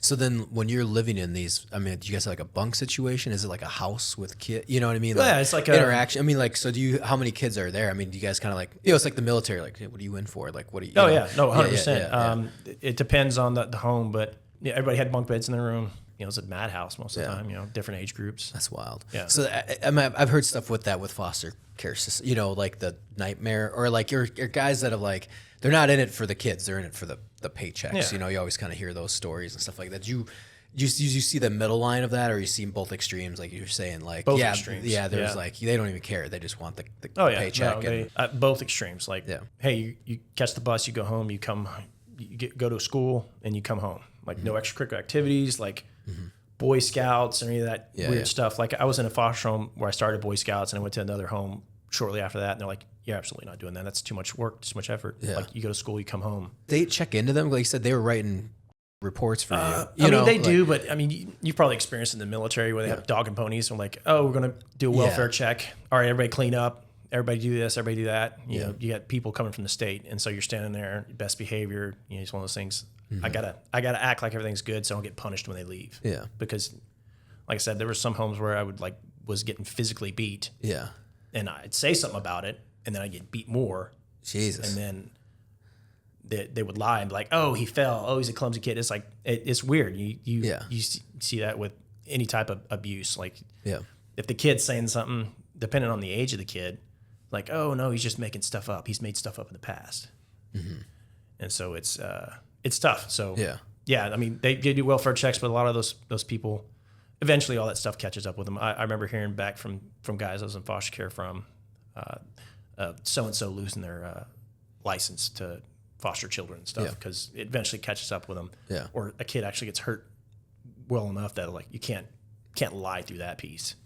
So then when you're living in these, I mean, do you guys have like a bunk situation? Is it like a house with kids? You know what I mean? Like Yeah, it's like interaction. I mean, like, so how many kids are there? I mean, do you guys kind of like, it's like the military, like, hey, what are you in for? Like, what are you? Oh, know? yeah. No, 100%. Yeah. It depends on the home, but yeah, everybody had bunk beds in their room. It's a madhouse most of the time, different age groups. That's wild. Yeah. So I've heard stuff with that with foster care system, like the nightmare, or like your guys that have like, they're not in it for the kids, they're in it for the paychecks. Yeah. You always kind of hear those stories and stuff like that. You see the middle line of that, or you see both extremes, like you're saying, like both extremes. Yeah, there's like they don't even care, they just want the No, paycheck. both extremes. Like, hey, you catch the bus, you go home, go to school, and you come home. Like no extracurricular activities, like Boy Scouts or any of that weird stuff. Like I was in a foster home where I started Boy Scouts, and I went to another home shortly after that, and they're like, "You're absolutely not doing that. That's too much work, too much effort. Like you go to school, you come home." They check into them, like you said, they were writing reports for you. They do, but I mean, you've probably experienced in the military where they have dog and ponies. And like, oh, we're gonna do a welfare check. All right, everybody clean up. Everybody do this. Everybody do that. You know, you got people coming from the state, and so you're standing there, best behavior. It's one of those things. I gotta act like everything's good, so I don't get punished when they leave. Yeah, because, like I said, there were some homes where I was getting physically beat. Yeah, and I'd say something about it, and then I'd get beat more. Jesus, and then they would lie and be like, "Oh, he fell. Oh, he's a clumsy kid." It's like it's weird. You see that with any type of abuse. Like, if the kid's saying something, depending on the age of the kid, like, "Oh no, he's just making stuff up. He's made stuff up in the past," and so it's tough. So yeah. I mean, they do welfare checks, but a lot of those people, eventually, all that stuff catches up with them. I remember hearing back from guys I was in foster care from, so and so losing their license to foster children and stuff because it eventually catches up with them. Yeah. Or a kid actually gets hurt well enough that like you can't lie through that piece.